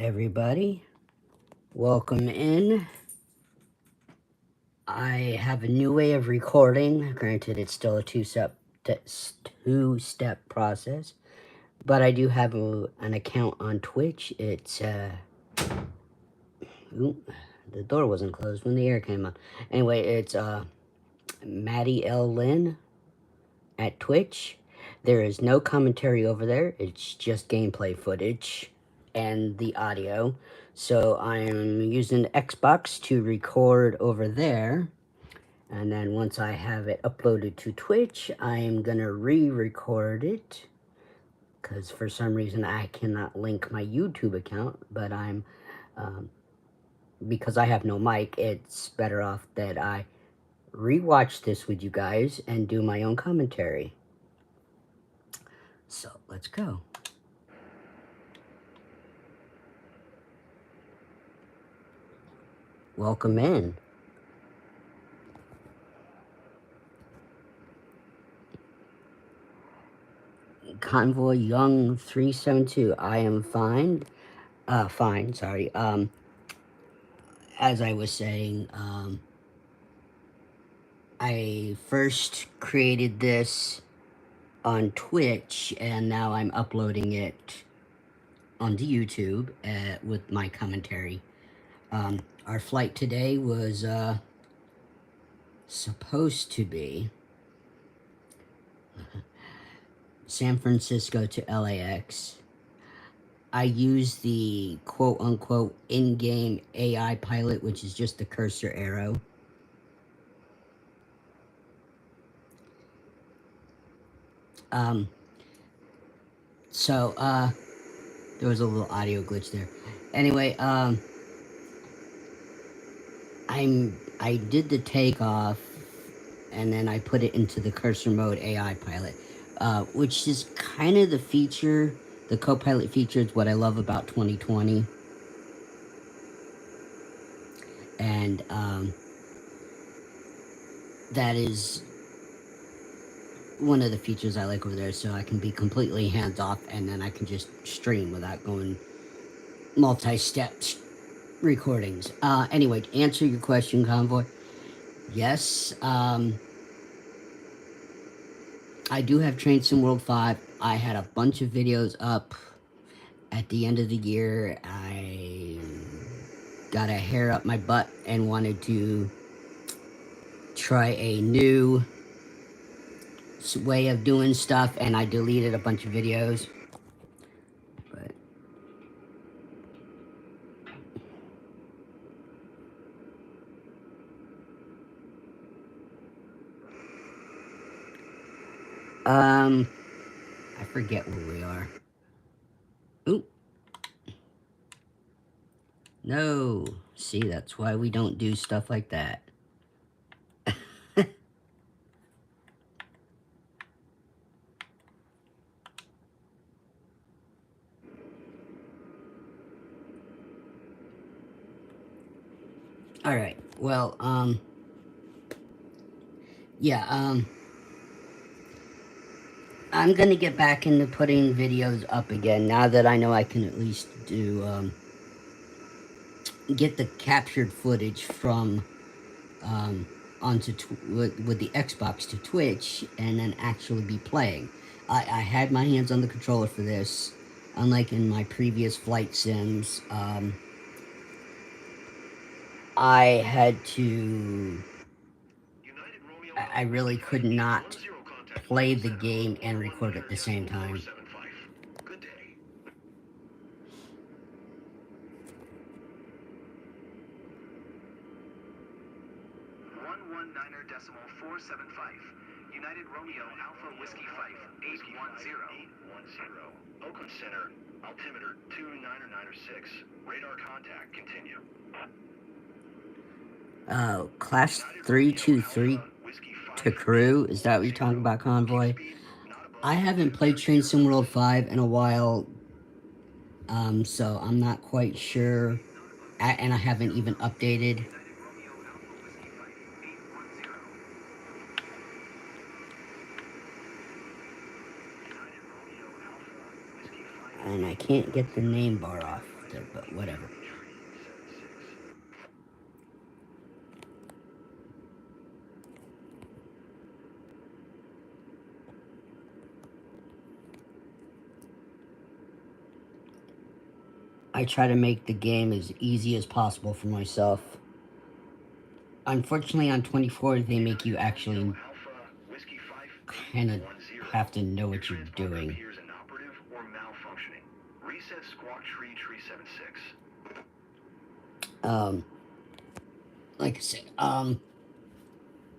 Everybody, welcome in. I have a new way of recording. Granted, it's still a two-step process, but I do have an account on Twitch. It's ooh, the door wasn't closed when the air came on. Anyway, it's Maddie L. Lynn at Twitch. There is no commentary over there. It's just gameplay footage and the audio. So I'm using the Xbox to record over there. And then once I have it uploaded to Twitch, I'm gonna re-record it. Because for some reason I cannot link my YouTube account. But because I have no mic, it's better off that I re-watch this with you guys and do my own commentary. So, let's go. Welcome in. Convoy Young 372. I am fine. Sorry. As I was saying, I first created this on Twitch, and now I'm uploading it onto YouTube with my commentary. Our flight today was supposed to be San Francisco to LAX. I use the quote-unquote in-game AI pilot, which is just the cursor arrow. There was a little audio glitch there. Anyway, I did the takeoff, and then I put it into the cursor mode AI pilot, which is kind of the feature, the co-pilot feature is what I love about 2020. And, that is one of the features I like over there, so I can be completely hands-off, and then I can just stream without going multi-step recordings. Anyway, to answer your question, Convoy, yes, I do have Train Sim World 5. I had a bunch of videos up at the end of the year. I got a hair up my butt and wanted to try a new way of doing stuff, and I deleted a bunch of videos. But I forget where we are. Ooh. No. See, that's why we don't do stuff like that. Alright, well, yeah, I'm gonna get back into putting videos up again, now that I know I can at least do, get the captured footage from, onto, with the Xbox to Twitch, and then actually be playing. I had my hands on the controller for this, unlike in my previous flight sims. I had to... I really could not play the game and record at the same time. United Romeo Alpha Whiskey Fife 810. Oakland Center, altimeter 2996. Radar contact, continue. Class 323 to crew? Is that what you're talking about, Convoy? I haven't played Train Sim World 5 in a while, so I'm not quite sure, and I haven't even updated. And I can't get the name bar off. there, but whatever. I try to make the game as easy as possible for myself. Unfortunately, on 24, they make you actually kind of have to know what you're doing. Like I said,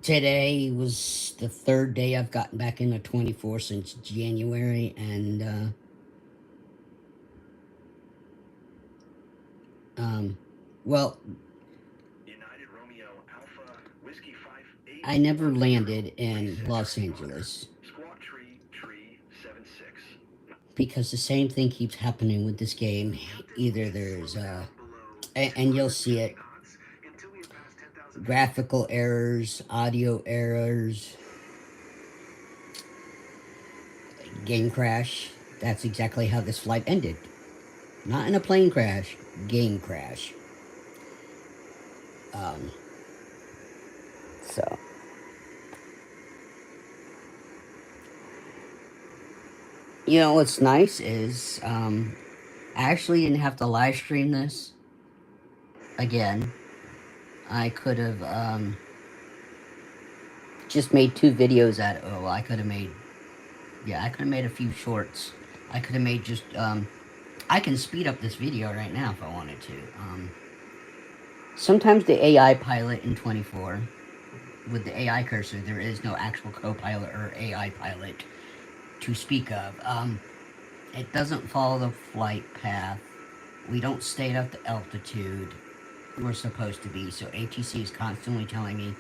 today was the third day I've gotten back into 24 since January, and, well, I never landed in Los Angeles because the same thing keeps happening with this game. Either there's, and you'll see it, graphical errors, audio errors, game crash. That's exactly how this flight ended. Not in a plane crash, game crash. So. You know what's nice is, I actually didn't have to live stream this again. I could have, just made 2 videos out of it. Oh, I could have made, yeah, I could have made a few shorts. I could have made just, I can speed up this video right now if I wanted to. Sometimes the AI pilot in 24, with the AI cursor, there is no actual co-pilot or AI pilot to speak of. It doesn't follow the flight path. We don't stay at the altitude we're supposed to be, so ATC is constantly telling me,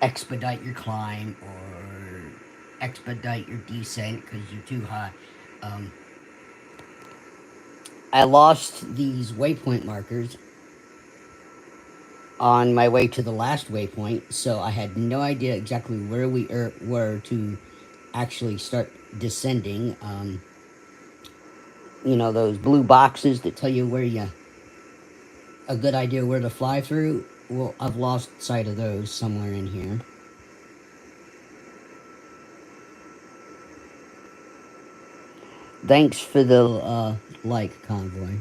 expedite your climb or expedite your descent because you're too high. I lost these waypoint markers on my way to the last waypoint, so I had no idea exactly where we were to actually start descending. You know, those blue boxes that tell you where a good idea where to fly through. Well, I've lost sight of those somewhere in here. Thanks for the like, Convoy.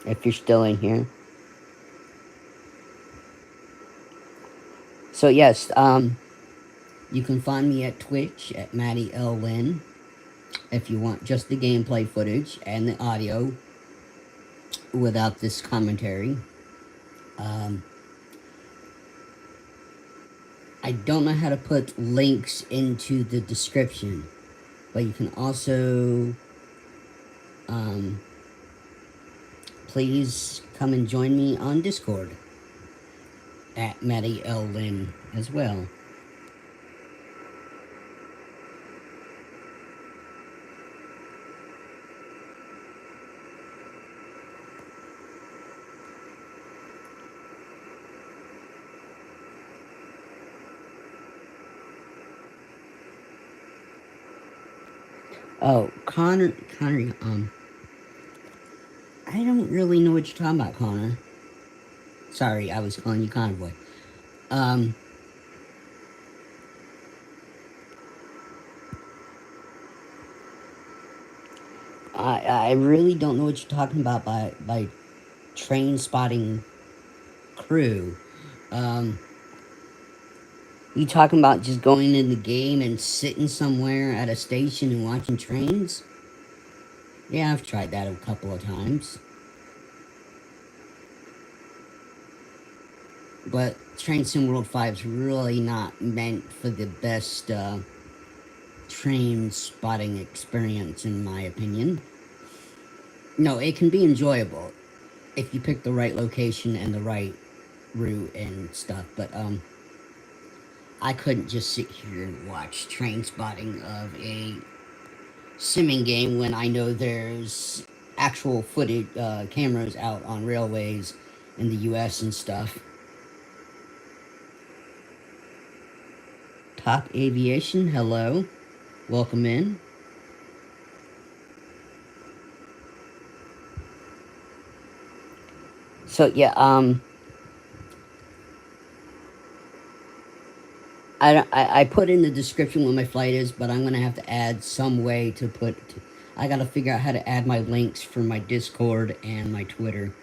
If you're still in here. So yes, you can find me at Twitch at Maddie L. Lynn if you want just the gameplay footage and the audio without this commentary. I don't know how to put links into the description, but you can also, please come and join me on Discord at Maddie L. Lynn as well. Oh, Connor, I don't really know what you're talking about, Connor. Sorry, I was calling you Convoy. I really don't know what you're talking about by train spotting crew. You talking about just going in the game and sitting somewhere at a station and watching trains? Yeah, I've tried that a couple of times. But Train Sim World 5 is really not meant for the best train spotting experience, in my opinion. No, it can be enjoyable if you pick the right location and the right route and stuff, but I couldn't just sit here and watch train spotting of a simming game when I know there's actual footage, cameras out on railways in the US and stuff. Top Aviation, hello. Welcome in. So yeah, I put in the description what my flight is, but I'm gonna have to add some way to put. I gotta figure out how to add my links for my Discord and my Twitter.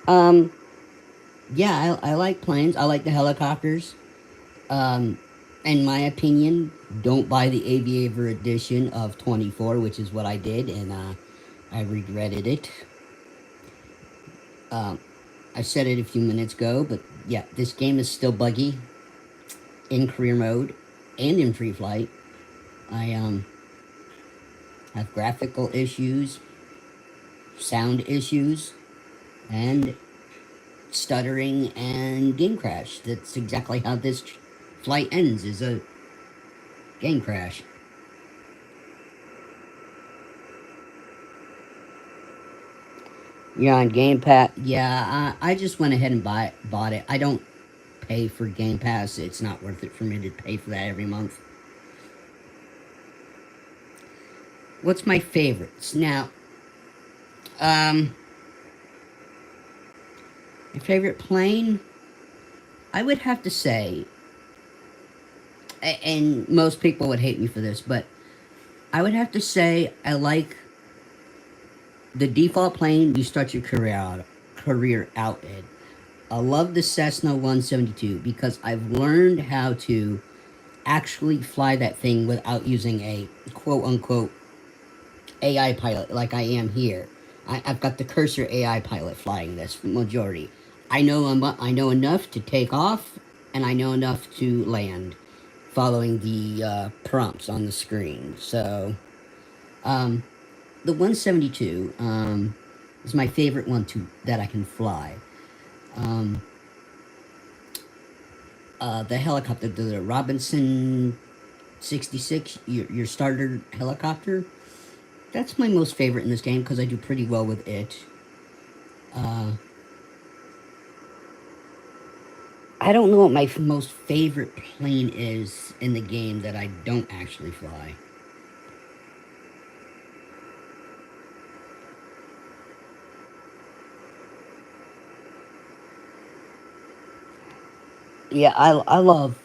Um, yeah, I like planes. I like the helicopters. Um, in my opinion, don't buy the Aviator edition of 24, which is what I did, and I regretted it. Um, I said it a few minutes ago, but yeah, this game is still buggy in career mode and in free flight. I have graphical issues, sound issues, and stuttering and game crash. That's exactly how this flight ends, is a game crash. Yeah, on Game Pass. Yeah, I just went ahead and bought it. I don't pay for Game Pass. It's not worth it for me to pay for that every month. What's my favorites? Now, um, my favorite plane, I would have to say, and most people would hate me for this, but I would have to say I like the default plane you start your career out in. I love the Cessna 172 because I've learned how to actually fly that thing without using a quote unquote AI pilot like I am here. I've got the cursor AI pilot flying this majority. I know enough to take off, and I know enough to land, following the prompts on the screen. So, um, the 172 is my favorite one to that I can fly. Um, the helicopter, the Robinson 66, your starter helicopter. That's my most favorite in this game because I do pretty well with it. Uh, I don't know what my most favorite plane is in the game that I don't actually fly. Yeah, I love.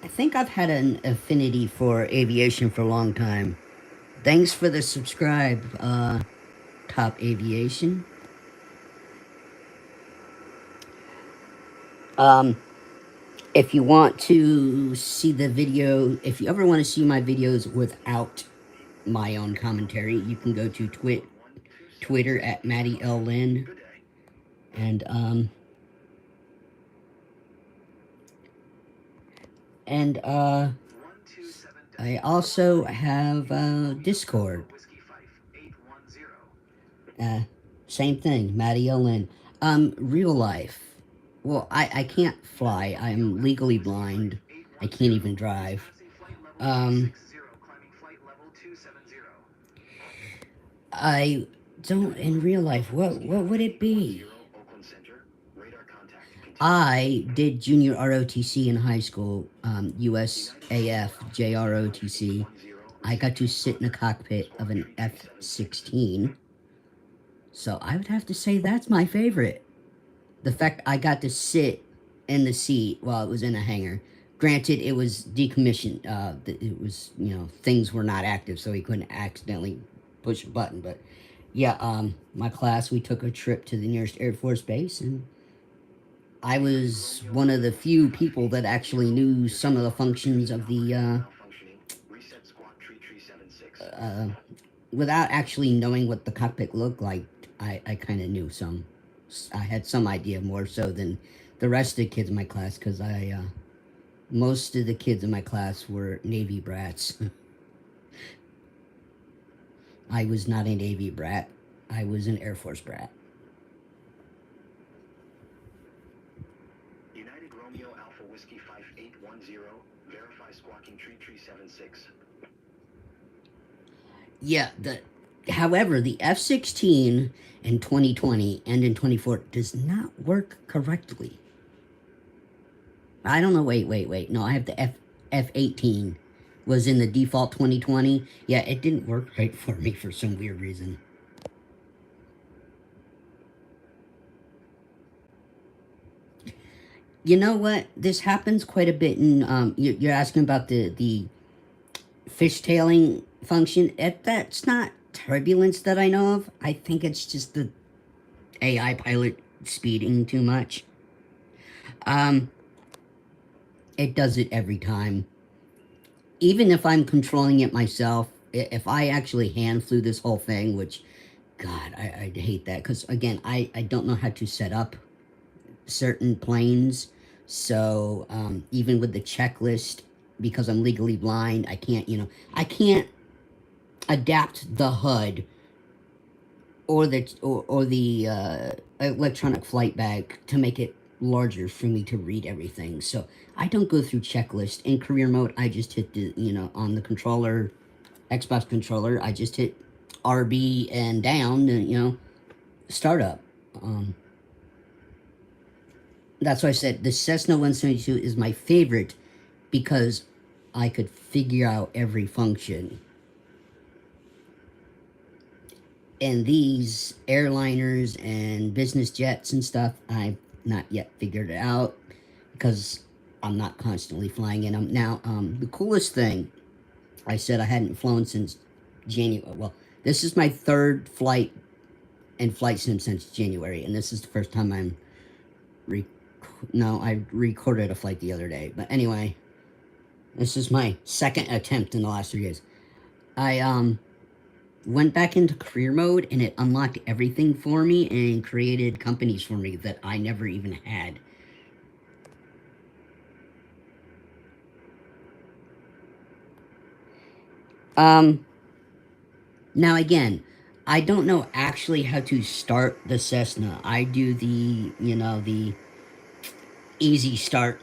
I think I've had an affinity for aviation for a long time. Thanks for the subscribe, Top Aviation. Um, if you want to see the video, if you ever want to see my videos without my own commentary, you can go to Twitter at Maddie L. Lynn. And, and, I also have, Discord. Uh, Same thing, Maddie L. Lynn. Real life. Well, I can't fly. I'm legally blind. I can't even drive. Um, I don't in real life. What would it be? I did junior ROTC in high school. USAF JROTC. I got to sit in a cockpit of an F-16. So I would have to say that's my favorite. The fact I got to sit in the seat while it was in a hangar. Granted, it was decommissioned. It was, things were not active, so he couldn't accidentally push a button. But yeah, my class, we took a trip to the nearest Air Force base, and I was one of the few people that actually knew some of the functions of the, uh, without actually knowing what the cockpit looked like. I kind of knew some. I had some idea more so than the rest of the kids in my class because most of the kids in my class were Navy brats. I was not a Navy brat. I was an Air Force brat. United Romeo Alpha Whiskey 5810, verify squawking tree 76. Yeah, however, the F-16 in 2020 and in 24 does not work correctly. I don't know. Wait. No, I have the F18 was in the default 2020. Yeah, it didn't work right for me for some weird reason. You know what? This happens quite a bit in, you're asking about the fishtailing function. That's not turbulence that I know of. I think it's just the AI pilot speeding too much. Um, it does it every time. Even if I'm controlling it myself, if I actually hand flew this whole thing, which, God, I hate that, because, again, I don't know how to set up certain planes, so, even with the checklist, because I'm legally blind, I can't, I can't adapt the HUD or the electronic flight bag to make it larger for me to read everything. So I don't go through checklist. In career mode, I just hit the, on the controller, Xbox controller, I just hit RB and down, and, startup. Um, that's why I said the Cessna 172 is my favorite, because I could figure out every function. And these airliners and business jets and stuff, I've not yet figured it out, because I'm not constantly flying in them. Now, the coolest thing, I said I hadn't flown since January. Well, this is my third flight and flight sim since January, and this is the first time I'm no, I recorded a flight the other day. But anyway, this is my second attempt in the last 3 days. I went back into career mode, and it unlocked everything for me and created companies for me that I never even had. Now again, I don't know actually how to start the Cessna. I do the easy start.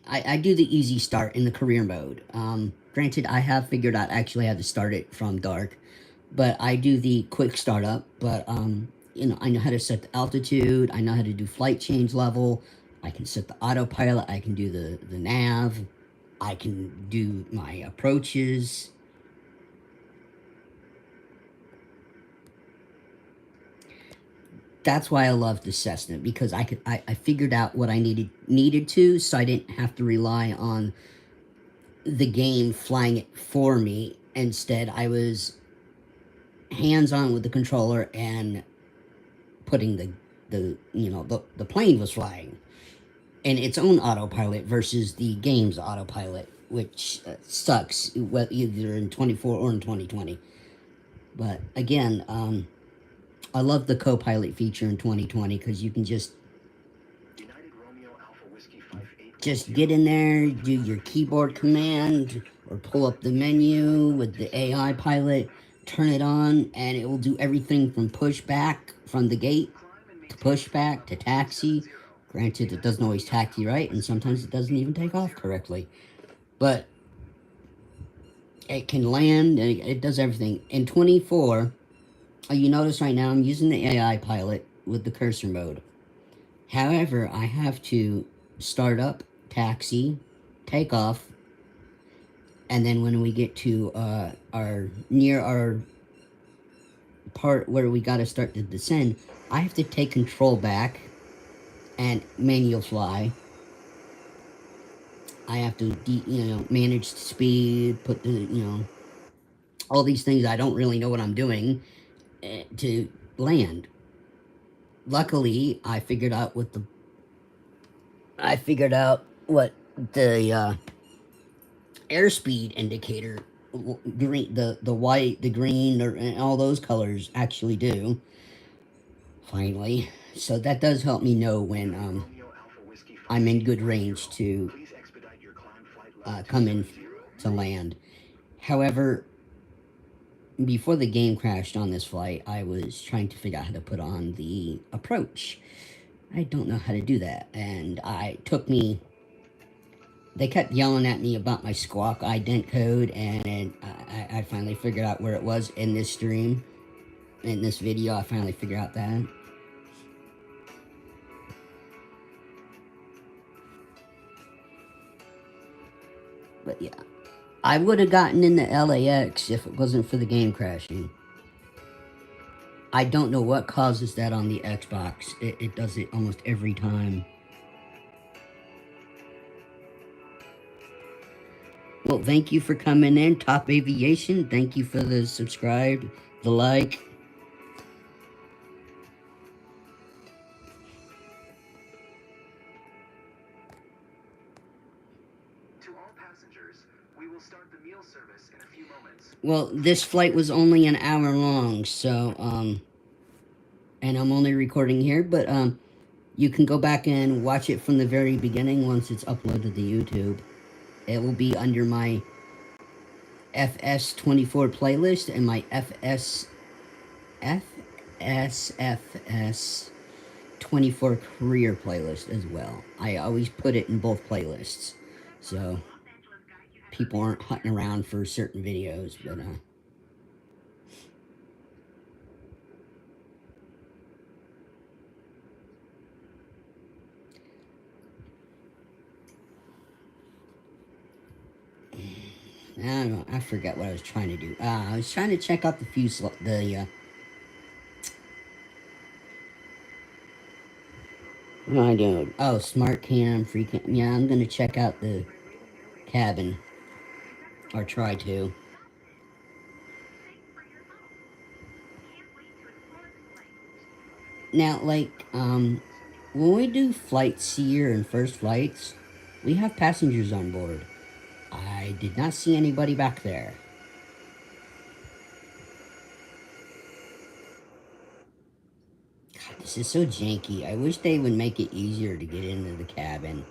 I do the easy start in the career mode. Granted, I have figured out actually how to start it from dark, but I do the quick startup. But I know how to set the altitude. I know how to do flight change level. I can set the autopilot. I can do the nav. I can do my approaches. That's why I love the Cessna, because I figured out what I needed to, so I didn't have to rely on the game flying it for me. Instead, I was hands on with the controller and putting the plane was flying in its own autopilot versus the game's autopilot, which sucks, either in 24 or in 2020. But again, I love the co-pilot feature in 2020, because you can just get in there, do your keyboard command, or pull up the menu with the AI pilot, turn it on, and it will do everything from pushback from the gate to pushback to taxi. Granted, it doesn't always taxi right, and sometimes it doesn't even take off correctly. But it can land, and it does everything. In 24, you notice right now I'm using the AI pilot with the cursor mode. However, I have to start up, taxi, take off, and then when we get to our part where we got to start to descend, I have to take control back and manual fly. I have to manage the speed, put the all these things I don't really know what I'm doing to land. Luckily, I figured out what the airspeed indicator, green, the white, the green, and all those colors actually do. Finally, so that does help me know when I'm in good range to come in to land. However, before the game crashed on this flight, I was trying to figure out how to put on the approach. I don't know how to do that, and they kept yelling at me about my squawk ident code, and I finally figured out where it was in this stream. In this video, I finally figured out that. But yeah, I would have gotten into LAX if it wasn't for the game crashing. I don't know what causes that on the Xbox. It does it almost every time. Well, thank you for coming in, Top Aviation. Thank you for the subscribe, the like. To all passengers, we will start the meal service in a few moments. Well, this flight was only an hour long, so, and I'm only recording here, but, you can go back and watch it from the very beginning once it's uploaded to YouTube. It will be under my FS24 playlist and my FSFS 24 career playlist as well. I always put it in both playlists, so people aren't hunting around for certain videos, but, I don't know, I forget what I was trying to do. I was trying to check out the what am I doing? Oh, smart cam, free cam. Yeah, I'm gonna check out the cabin. Or try to. Now, like, when we do flights here and first flights, we have passengers on board. I did not see anybody back there. God, this is so janky. I wish they would make it easier to get into the cabin.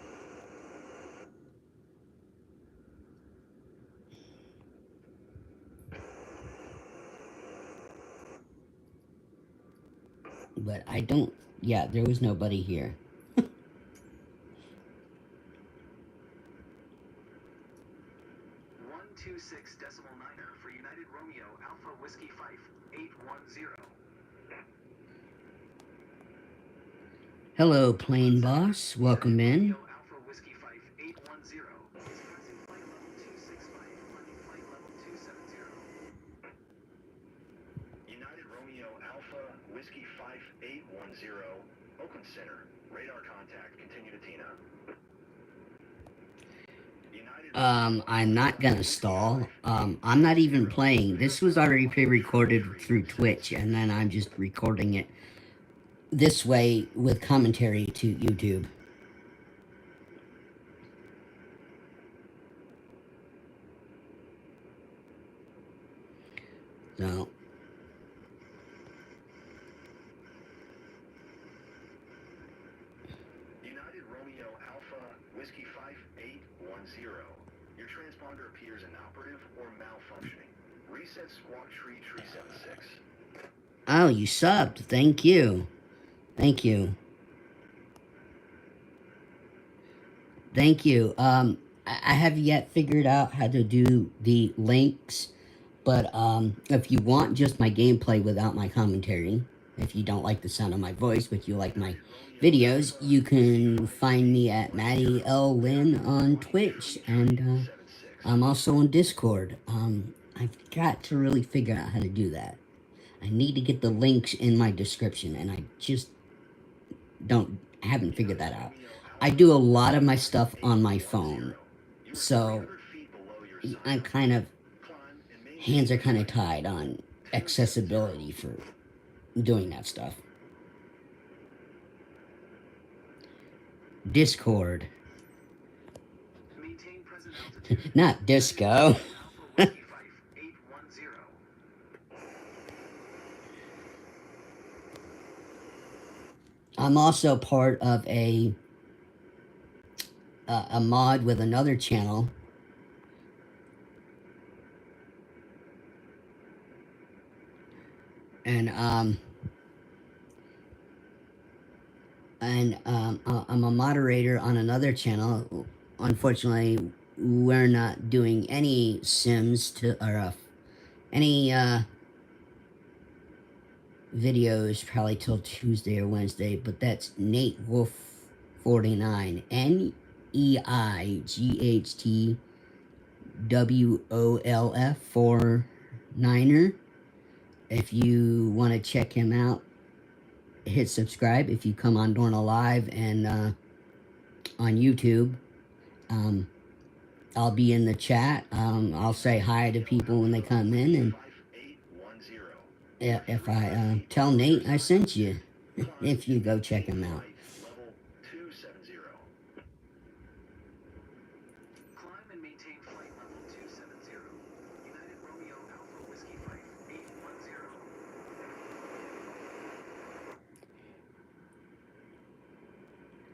But I don't... Yeah, there was nobody here. 126.9er for United Romeo Alpha Whiskey 5810. Hello, plane boss. Welcome in. Alpha Whiskey 5810 is passing flight level 265, landing flight level 270. United Romeo Alpha Whiskey 5810, Oakland Center. Radar contact. Continue to Tina. I'm not gonna stall. I'm not even playing. This was already pre-recorded through Twitch, and then I'm just recording it this way with commentary to YouTube. So, United Romeo Alpha Whiskey 5810. Your transponder appears inoperative or malfunctioning. Reset squawk tree 376. oh, you subbed. Thank you. Thank you. Thank you. I have yet figured out how to do the links, but if you want just my gameplay without my commentary, if you don't like the sound of my voice, but you like my videos, you can find me at Maddie L. Lynn on Twitch, and I'm also on Discord. I've got to really figure out how to do that. I need to get the links in my description, and I just haven't figured that out. I do a lot of my stuff on my phone, so I'm kind of, hands are kind of tied on accessibility for doing that stuff. Discord. Not disco. I'm also part of a mod with another channel. And I'm a moderator on another channel. Unfortunately, we're not doing any Sims or any videos probably till Tuesday or Wednesday, but that's Nate Wolf 49, NEIGHT WOLF 49er. If you want to check him out, hit subscribe. If you come on Dorna Live and on YouTube, um, I'll be in the chat. I'll say hi to people when they come in, and if I tell Nate I sent you, if you go check him out. Climb and maintain flight level 270. United Romeo Alpha Whiskey 5810.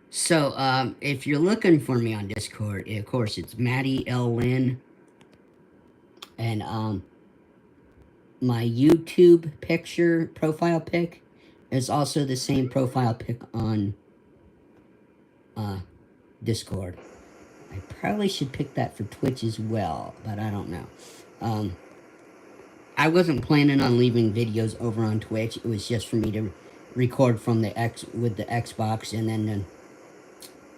So, if you're looking for me on Discord, of course, it's Maddie L. Lynn. And, my YouTube picture, profile pic, is also the same profile pic on, Discord. I probably should pick that for Twitch as well, but I don't know. I wasn't planning on leaving videos over on Twitch. It was just for me to record from the with the Xbox and then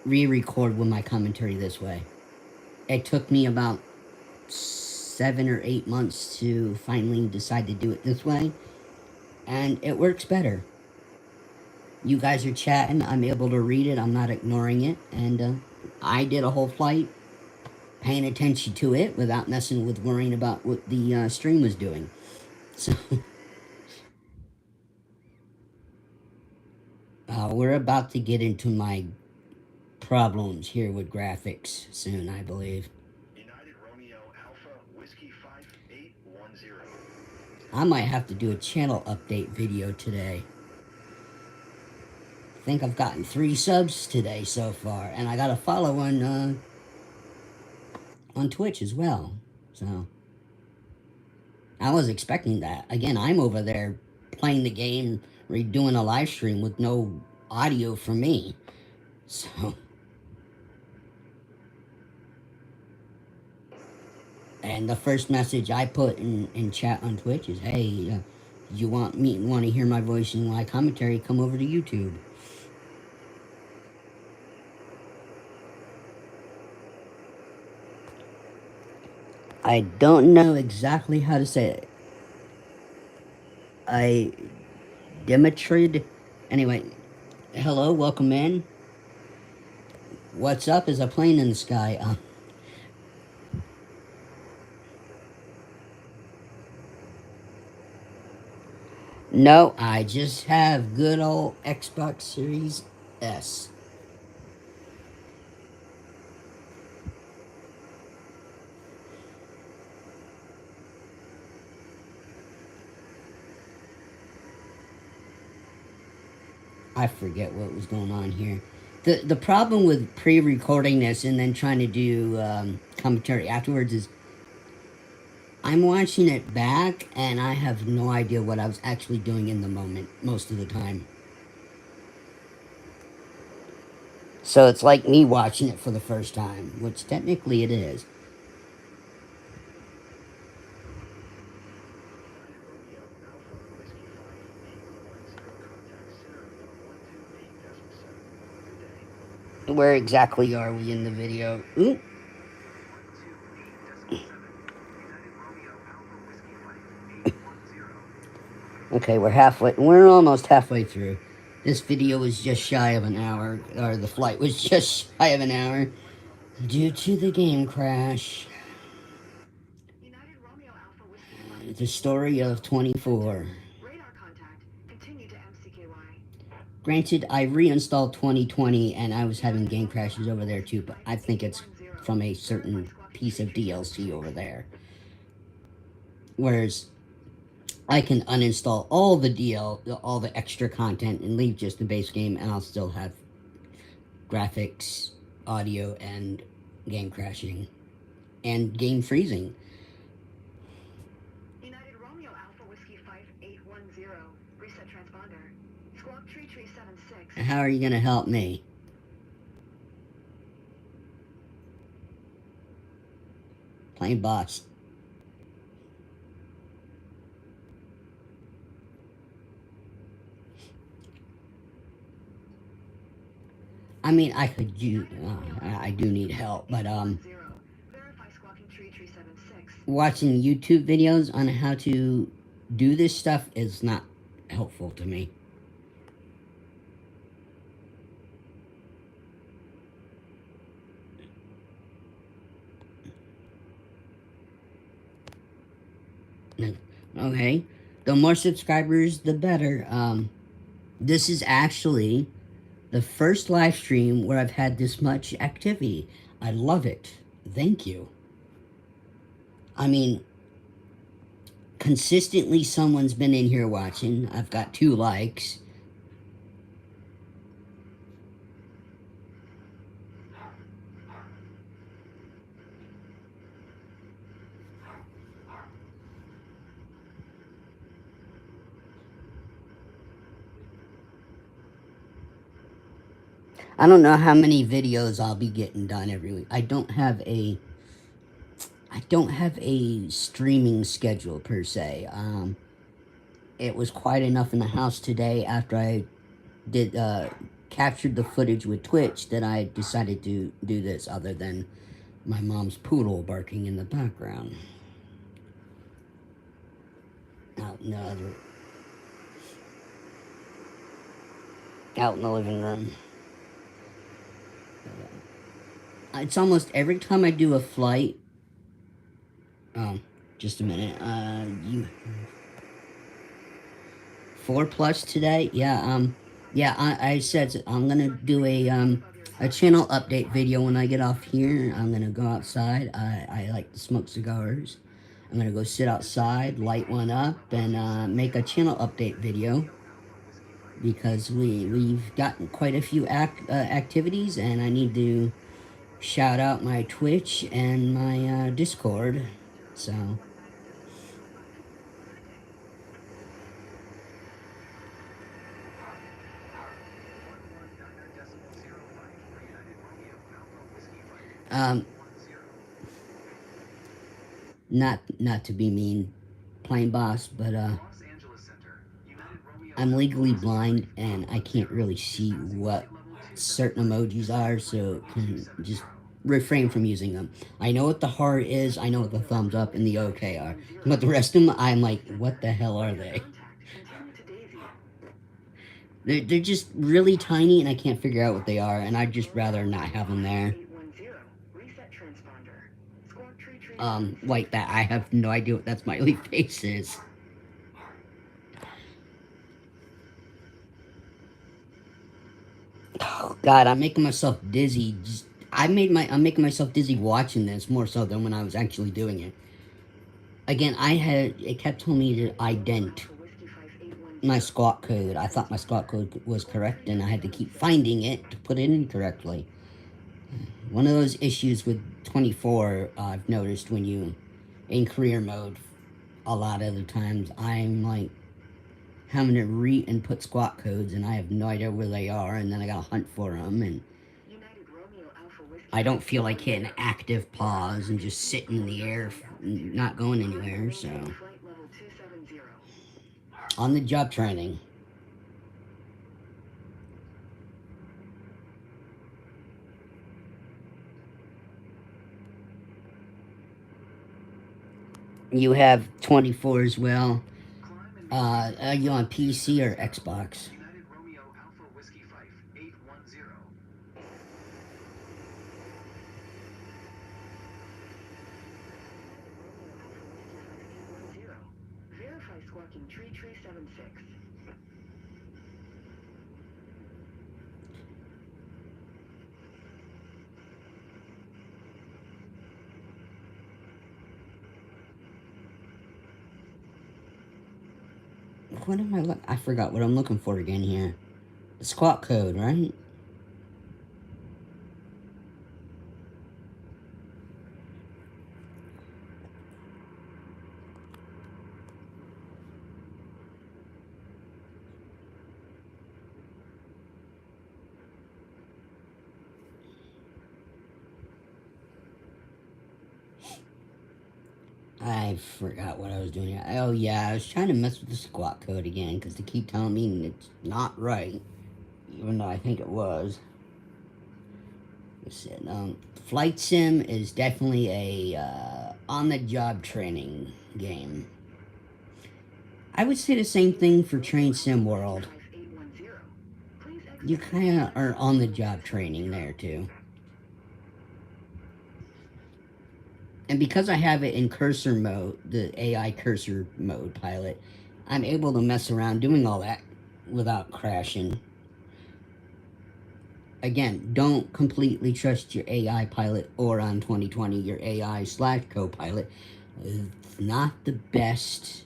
re-record with my commentary this way. It took me about 7 or 8 months to finally decide to do it this way, and it works better. You guys are chatting, I'm able to read it, I'm not ignoring it, and I did a whole flight paying attention to it without messing with worrying about what the stream was doing. So, we're about to get into my problems here with graphics soon, I believe. United Romeo Alpha Whiskey 5810. I might have to do a channel update video today. I think I've gotten 3 subs today so far, and I got a follow on Twitch as well. So I was expecting that. Again, I'm over there playing the game, doing a live stream with no audio from me. So, and the first message I put in chat on Twitch is, "Hey, you want to hear my voice in my commentary? Come over to YouTube." I don't know exactly how to say it. Dimitrid. Anyway, hello, welcome in. What's up is a plane in the sky. No, I just have good old Xbox Series S. I forget what was going on here. The problem with pre-recording this and then trying to do commentary afterwards is I'm watching it back and I have no idea what I was actually doing in the moment most of the time. So it's like me watching it for the first time, which technically it is. Where exactly are we in the video? Ooh. Okay, we're almost halfway through. This video was just shy of an hour, or the flight was just shy of an hour, due to the game crash. The story of 24. Granted, I reinstalled 2020 and I was having game crashes over there too, but I think it's from a certain piece of DLC over there. Whereas I can uninstall all the extra content and leave just the base game, and I'll still have graphics, audio, and game crashing, and game freezing. United Romeo Alpha Whiskey 5810. Reset transponder. Squawk Tree 76. How are you gonna help me? Playing boss. I mean, I could use. I do need help, but Verify Squawking Tree 77. watching YouTube videos on how to do this stuff is not helpful to me. Okay, the more subscribers, the better. This is actually the first live stream where I've had this much activity. I love it. Thank you. I mean, consistently someone's been in here watching. I've got 2 likes. I don't know how many videos I'll be getting done every week. I don't have a streaming schedule per se. It was quiet enough in the house today after I did captured the footage with Twitch that I decided to do this, other than my mom's poodle barking in the background. Out in the living room. It's almost every time I do a flight. Just a minute. You 4+ today? Yeah. Yeah. I said I'm gonna do a channel update video when I get off here. I'm gonna go outside. I like to smoke cigars. I'm gonna go sit outside, light one up, and make a channel update video, because we've gotten quite a few activities, and I need to shout out my Twitch and my Discord. So not to be mean, plain boss, but I'm legally blind and I can't really see what certain emojis are, so can just refrain from using them. I know what the heart is, I know what the thumbs up and the OK are, but the rest of them, I'm like, what the hell are they? They're just really tiny and I can't figure out what they are, and I'd just rather not have them there. Like that, I have no idea what that smiley face is. Oh, God, I'm making myself dizzy. I'm making myself dizzy watching this more so than when I was actually doing it. Again, it kept telling me to ident my squat code. I thought my squat code was correct, and I had to keep finding it to put it in correctly. One of those issues with 24, I've noticed when you, in career mode, a lot of the times, I'm like having to re-input squat codes, and I have no idea where they are, and then I gotta hunt for them, and I don't feel like hitting active pause and just sitting in the air, not going anywhere, so. On the job training. You have 24 as well. Are you on PC or Xbox? What am I forgot what I'm looking for again here. The squat code, right? I forgot what I was doing. Oh yeah, I was trying to mess with the squat code again because they keep telling me it's not right, even though I think it was. Listen, Flight Sim is definitely a on-the-job training game. I would say the same thing for Train Sim World. You kind of are on-the-job training there too. And because I have it in cursor mode, the AI cursor mode pilot, I'm able to mess around doing all that without crashing. Again, don't completely trust your AI pilot or on 2020 your AI slash co-pilot. It's not the best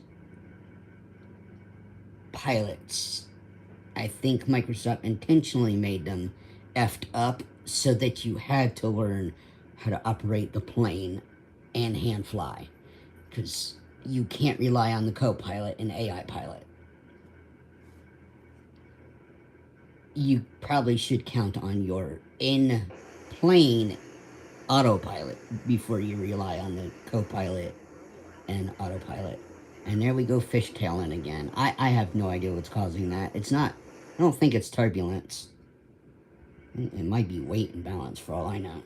pilots. I think Microsoft intentionally made them effed up so that you had to learn how to operate the plane and hand fly. Because you can't rely on the co-pilot and AI pilot. You probably should count on your in-plane autopilot before you rely on the co-pilot and autopilot. And there we go fishtailing again. I have no idea what's causing that. It's not, I don't think it's turbulence. It might be weight and balance for all I know.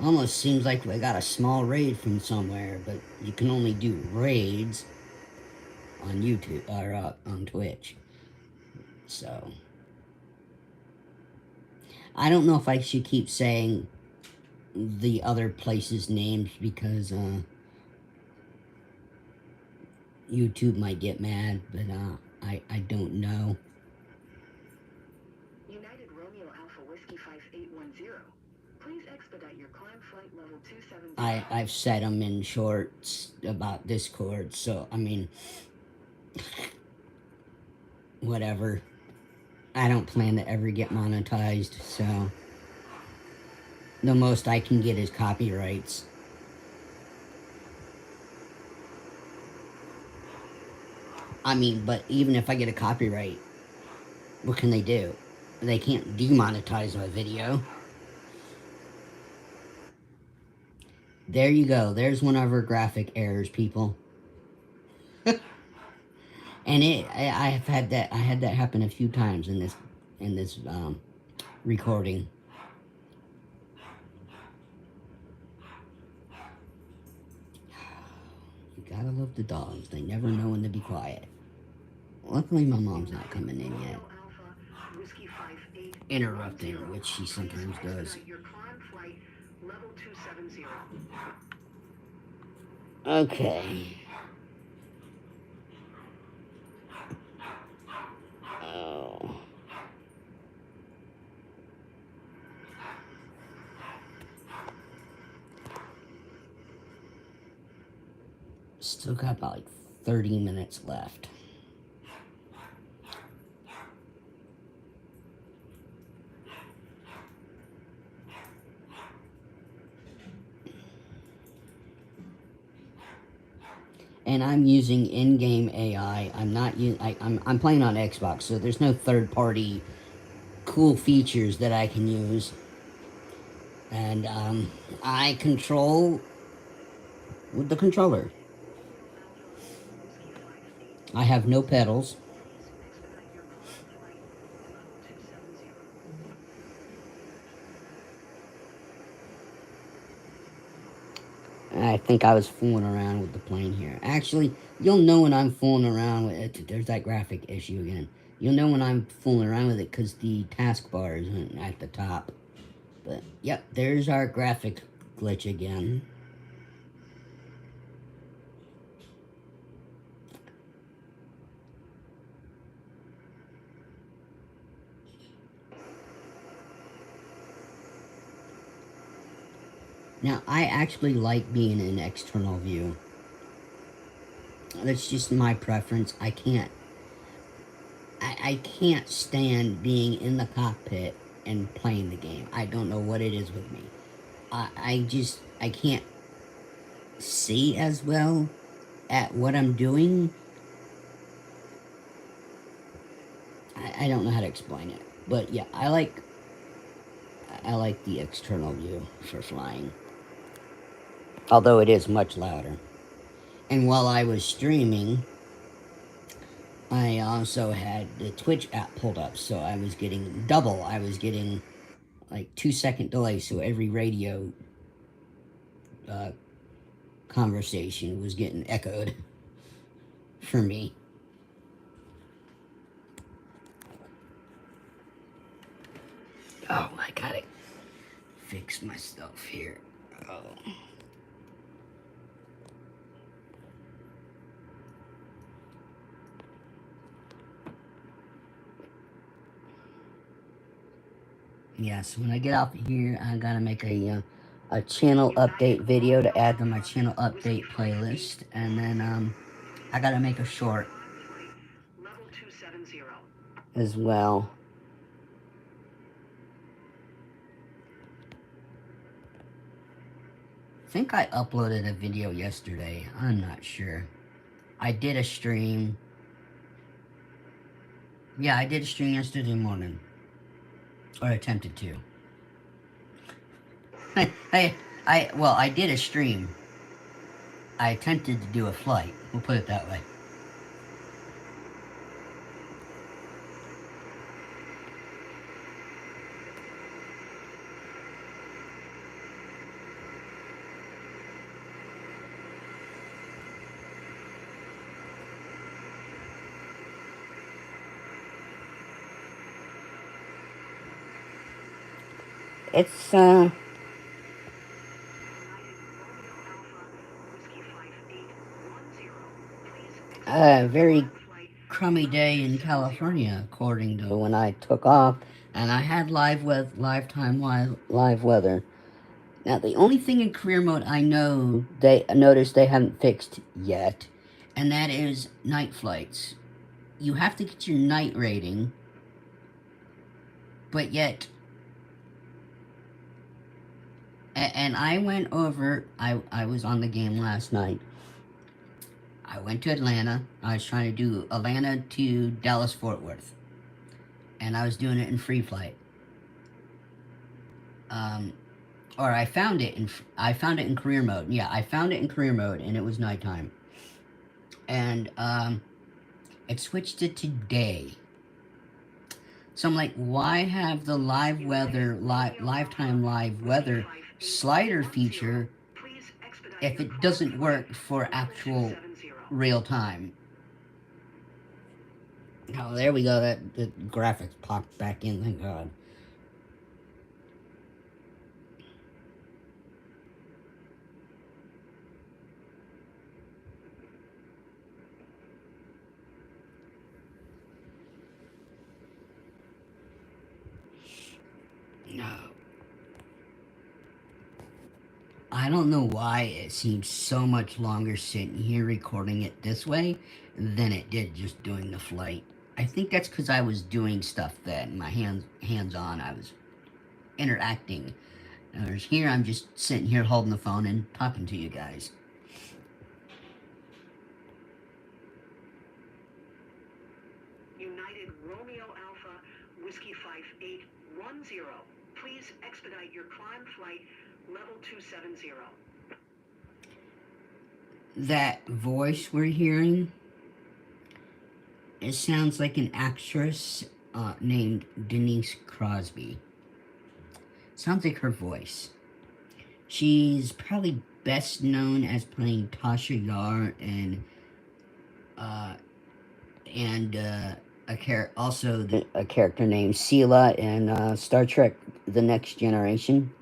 Almost seems like we got a small raid from somewhere, but you can only do raids on YouTube or on Twitch. So I don't know if I should keep saying the other places' names because YouTube might get mad, but I don't know. United Romeo Alpha Whiskey 5810. Please expedite your climb flight level 270. I've said them in shorts about Discord, so I mean, whatever. I don't plan to ever get monetized, so the most I can get is copyrights. I mean, but even if I get a copyright, what can they do? They can't demonetize my video. There you go. There's one of our graphic errors, people. And I have had that. I had that happen a few times in this recording. You gotta love the dogs. They never know when to be quiet. Luckily, my mom's not coming in yet. Interrupting, which she sometimes does. Okay. Oh. Still got about like 30 minutes left. And I'm using in-game AI. I'm not. I'm playing on Xbox, so there's no third-party cool features that I can use. And I control with the controller. I have no pedals. I think I was fooling around with the plane here. Actually, you'll know when I'm fooling around with it. There's that graphic issue again. You'll know when I'm fooling around with it because the taskbar isn't at the top. But, yep, there's our graphic glitch again. Now, I actually like being in external view. That's just my preference. I can't stand being in the cockpit and playing the game. I don't know what it is with me. I can't see as well at what I'm doing. I don't know how to explain it, but yeah, I like the external view for flying, although it is much louder. And while I was streaming, I also had the Twitch app pulled up, so I was getting double. I was getting like 2-second delay, so every radio uh, conversation was getting echoed for me. Oh, I gotta fix my stuff here. Oh. Yeah, so when I get off of here, I gotta make a channel update video to add to my channel update playlist, and then I gotta make a short as well. I think I uploaded a video yesterday. I'm not sure. I did a stream. Yeah, I did a stream yesterday morning. Or attempted to. Well, I did a stream. I attempted to do a flight. We'll put it that way. It's, a very crummy day in California, according to when I took off, and I had live weather. Now, the only thing in career mode I know they noticed they haven't fixed yet, and that is night flights. You have to get your night rating, but yet, and I went over, I was on the game last night. I went to Atlanta. I was trying to do Atlanta to Dallas-Fort Worth. And I was doing it in free flight. Or I found it in career mode. Yeah, I found it in career mode, and it was nighttime. And it switched it to day. So I'm like, why have the live weather, lifetime live weather slider feature if it doesn't work for actual real time? Oh, there we go. The graphics popped back in. Thank God. No. I don't know why it seems so much longer sitting here recording it this way than it did just doing the flight. I think that's because I was doing stuff then. My hands on. I was interacting. Whereas here, I'm just sitting here holding the phone and talking to you guys. United Romeo Alpha Whiskey 5810. Please expedite your climb flight level 270. That voice we're hearing, it sounds like an actress named Denise Crosby. Sounds like her voice. She's probably best known as playing Tasha Yar in a character named Sela in Star Trek: The Next Generation.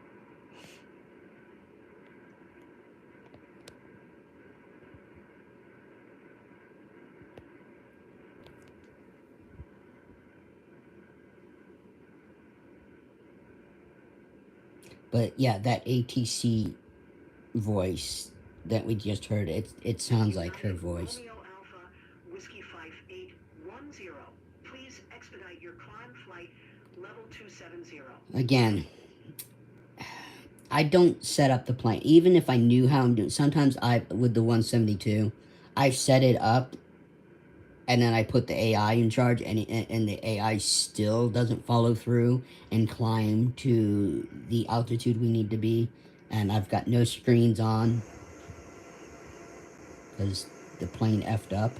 But yeah, that ATC voice that we just heard, it sounds like her voice. Romeo Alpha Whiskey 5810. Please expedite your climb flight level 270. Again, I don't set up the plane. Even if I knew how I'm doing, sometimes with the 172, I set it up and then I put the AI in charge, and the AI still doesn't follow through and climb to the altitude we need to be, and I've got no screens on because the plane effed up.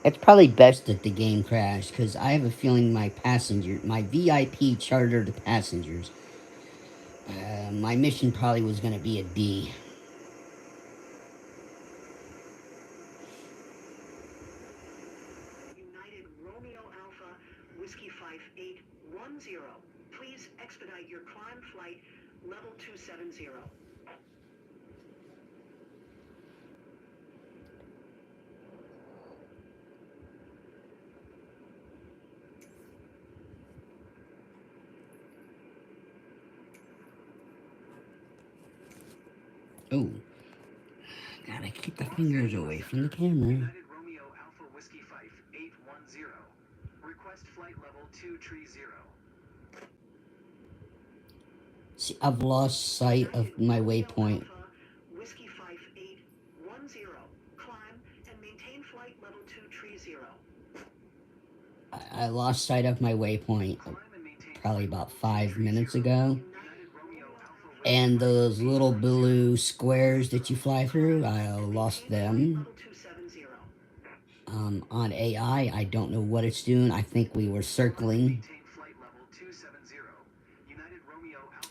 It's probably best that the game crashed because I have a feeling my VIP chartered passengers, my mission probably was going to be a D. United Romeo Alpha Whiskey 5810. Please expedite your climb flight level 270. Oh, gotta keep the fingers away from the camera. United Romeo Alpha Whiskey 5810. Request flight level 230. See, I've lost sight of my waypoint. Whiskey 5810. Climb and maintain flight level 230. I lost sight of my waypoint probably about 5 minutes ago. And those little blue squares that you fly through, I lost them. On AI, I don't know what it's doing. I think we were circling.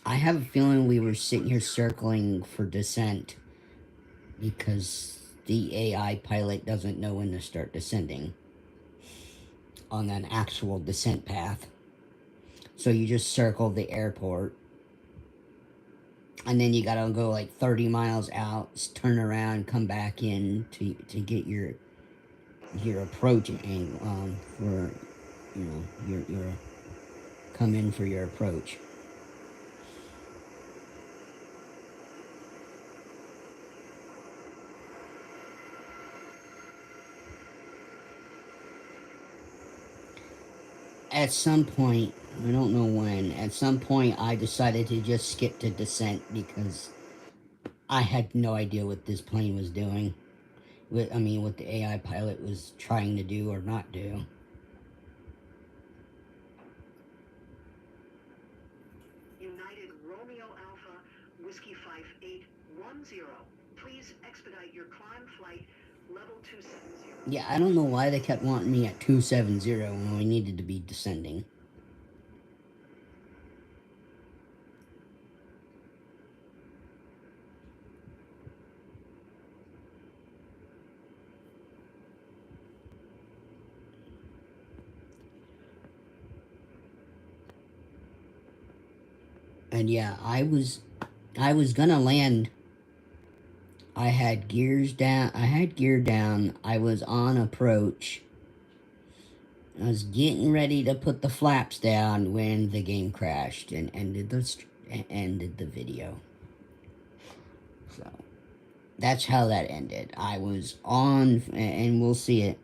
I have a feeling we were sitting here circling for descent because the AI pilot doesn't know when to start descending on an actual descent path. So you just circle the airport, and then you gotta go like 30 miles out, turn around, come back in to get your approach angle for your come in for your approach. At some point, I don't know when, at some point I decided to just skip to descent because I had no idea what this plane was doing. What the AI pilot was trying to do or not do. United Romeo Alpha Whiskey 5810. Please expedite your climb flight level 270. Yeah, I don't know why they kept wanting me at 270 when we needed to be descending. And yeah, I was gonna land. I had gears down. I had gear down. I was on approach. I was getting ready to put the flaps down when the game crashed and ended the video. So that's how that ended. I was on, and we'll see it.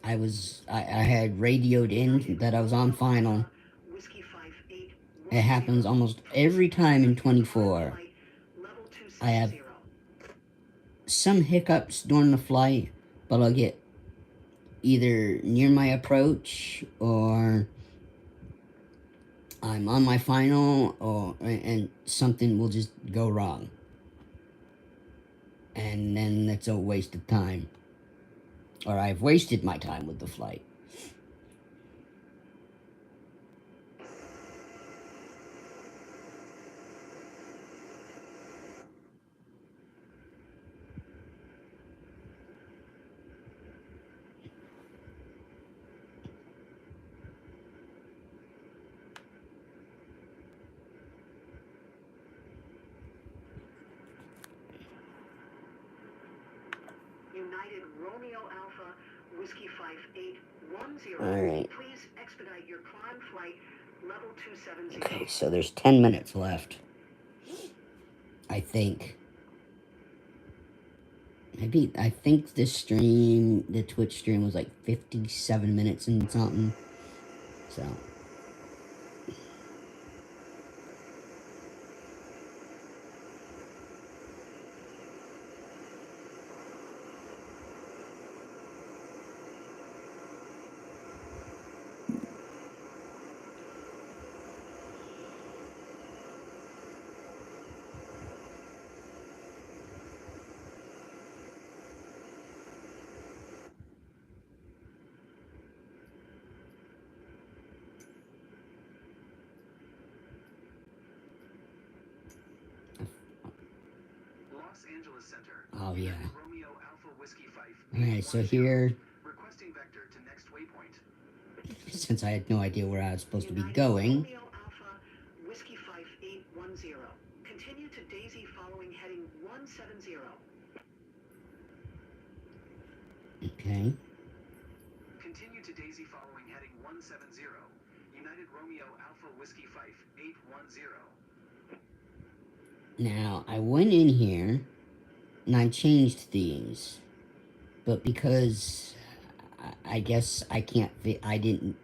I had radioed in that I was on final. It happens almost every time in 24. I have some hiccups during the flight, but I'll get either near my approach or I'm on my final, and something will just go wrong. And then it's a waste of time. Or I've wasted my time with the flight. United Romeo Alpha Whiskey 5810. Alright. Please expedite your climb flight level 270. Okay, so there's 10 minutes left. I think. I think this stream, the Twitch stream, was like 57 minutes and something. So. Los Angeles Center. Oh, yeah. United Romeo Alpha Whiskey 5. Alright, so here, Requesting vector to next waypoint. since I had no idea where I was supposed to be United going, Romeo Alpha Whiskey 5810. Continue to Daisy following heading 170. okay. Continue to Daisy following heading 170. United Romeo Alpha Whiskey 5810. Now, I went in here, and I changed these, but because I guess I can't I didn't,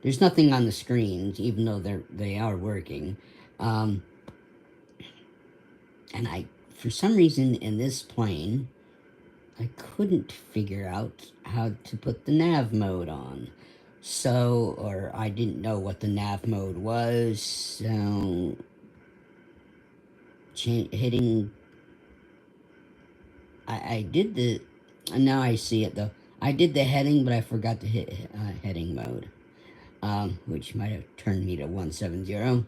there's nothing on the screens, even though they are working, and for some reason in this plane, I couldn't figure out how to put the nav mode on. So, or I didn't know what the nav mode was, so hitting, I did the, now I see it though. I did the heading, but I forgot to hit heading mode, which might have turned me to 170.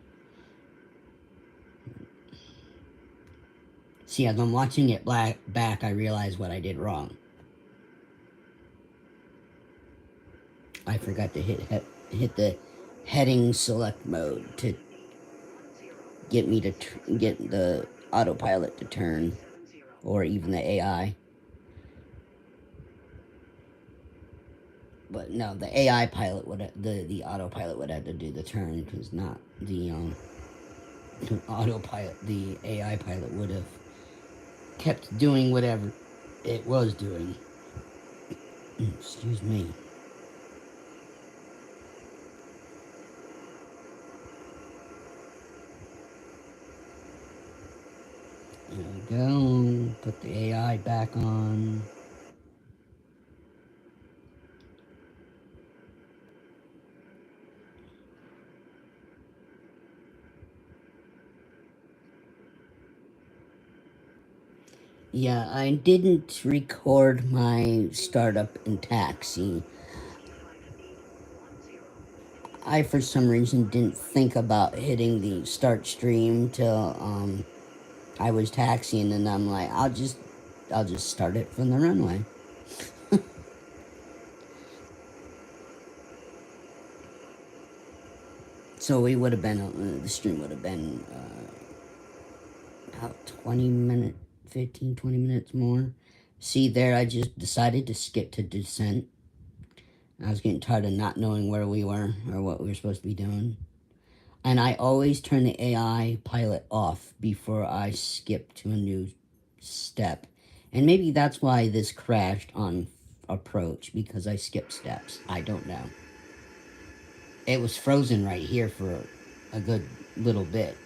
See, as I'm watching it back, I realize what I did wrong. I forgot to hit the heading select mode to get me to get the autopilot to turn, or even the AI. But no, the AI pilot would the autopilot would have to do the turn, because not the autopilot. The AI pilot would have kept doing whatever it was doing. Excuse me. There we go. Put the AI back on. Yeah, I didn't record my startup in taxi. I, for some reason, didn't think about hitting the start stream till I was taxiing, and I'm like, I'll just start it from the runway. So we would have been, the stream would have been about 20 minutes, 15, 20 minutes more. See there, I just decided to skip to descent. I was getting tired of not knowing where we were or what we were supposed to be doing. And I always turn the AI pilot off before I skip to a new step. And maybe that's why this crashed on approach, because I skipped steps. I don't know. It was frozen right here for a good little bit.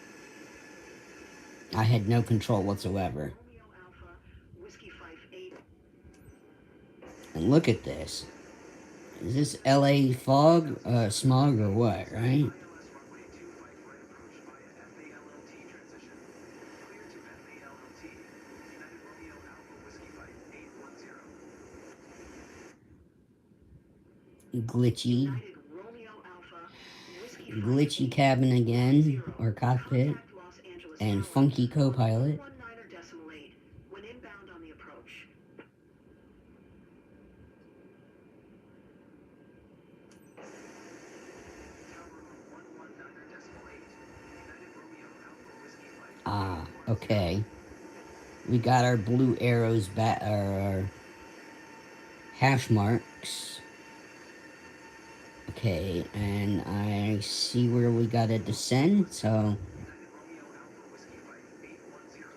I had no control whatsoever. And look at this. Is this LA fog, smog, or what, right? Glitchy. Glitchy cabin again, or cockpit. And funky co-pilot. Ah, okay. We got our blue arrows back, our hash marks. Okay, and I see where we gotta descend, so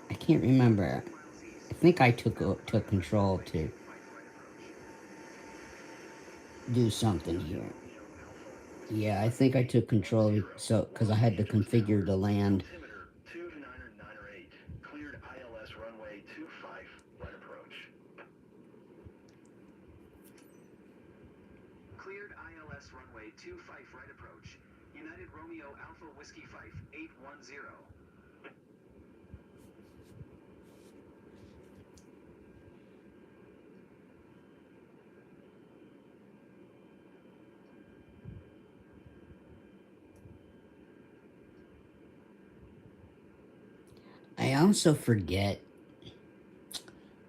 I can't remember. I think I took control to do something here. Yeah, I think I took control, so because I had to configure the land. Altimeter 2998. Cleared ILS runway 25, right approach. Cleared ILS runway 25, right approach. United Romeo Alpha Whiskey 5810. I also forget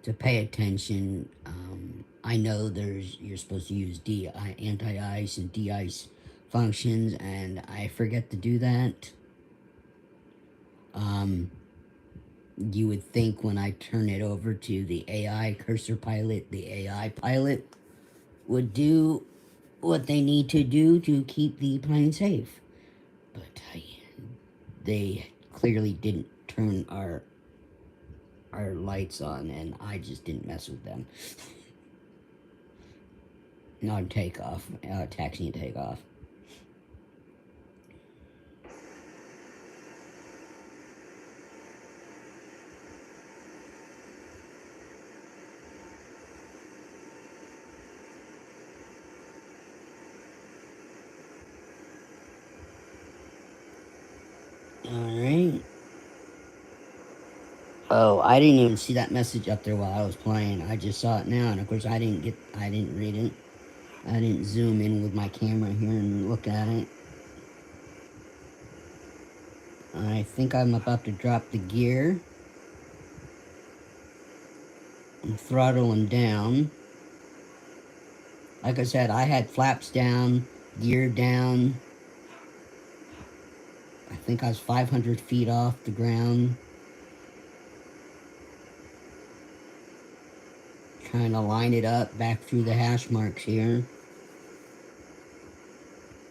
to pay attention. I know you're supposed to use anti-ice and de-ice functions, and I forget to do that. You would think when I turn it over to the AI cursor pilot, the AI pilot would do what they need to do to keep the plane safe. But they clearly didn't turn our lights on, and I just didn't mess with them. On takeoff, taxi and takeoff. Alright. Oh, I didn't even see that message up there while I was playing. I just saw it now, and of course I didn't read it. I didn't zoom in with my camera here and look at it. I think I'm about to drop the gear. I'm throttling down. Like I said, I had flaps down, gear down. I think I was 500 feet off the ground. Trying to line it up back through the hash marks here.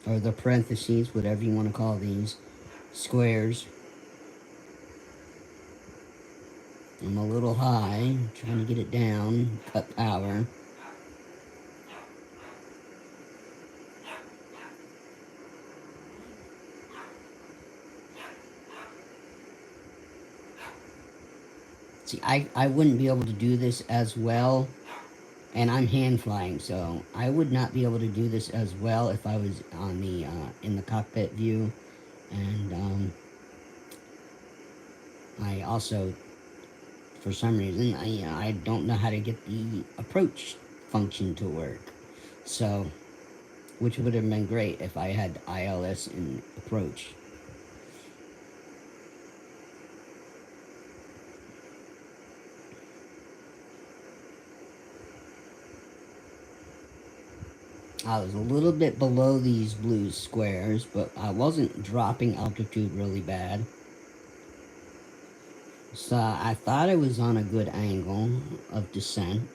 Or the parentheses, whatever you want to call these. Squares. I'm a little high, trying to get it down, cut power. See, I wouldn't be able to do this as well, and I'm hand flying, so I would not be able to do this as well if I was on the, in the cockpit view, and, I also, for some reason, I don't know how to get the approach function to work, so, which would have been great if I had ILS in approach. I was a little bit below these blue squares, but I wasn't dropping altitude really bad. So I thought I was on a good angle of descent.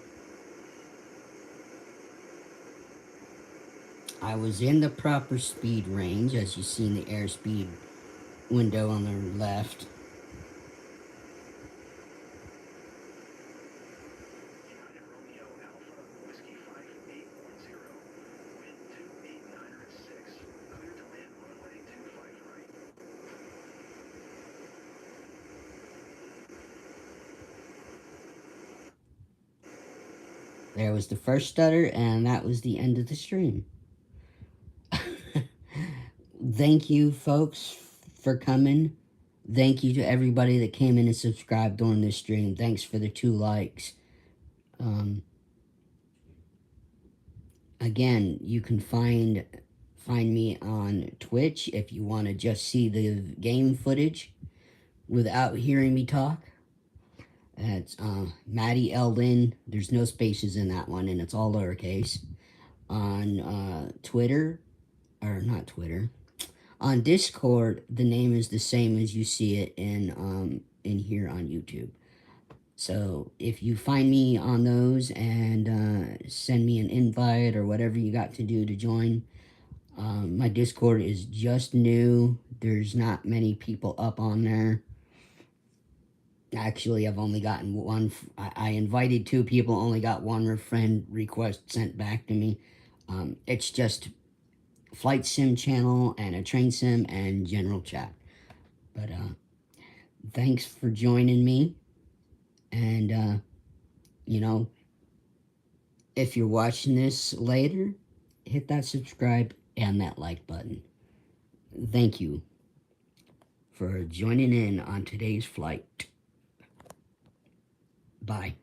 I was in the proper speed range, as you see in the airspeed window on the left. United Romeo Alpha, Whiskey 5810, wind 289 at 6, clear to land runway 25 right. There was the first stutter, and that was the end of the stream. Thank you, folks, for coming. Thank you to everybody that came in and subscribed during this stream. Thanks for the 2 likes. Again, you can find me on Twitch if you want to just see the game footage without hearing me talk. It's Maddie L. Lynn. There's no spaces in that one, and it's all lowercase. On Twitter, or not Twitter, on Discord, the name is the same as you see it in here on YouTube. So if you find me on those and send me an invite or whatever you got to do to join, my Discord is just new. There's not many people up on there. Actually, I've only gotten one. I invited 2 people, only got 1 friend request sent back to me. It's just flight sim channel and a train sim and general chat. But thanks for joining me. And you know, if you're watching this later, hit that subscribe and that like button. Thank you for joining in on today's flight. Bye.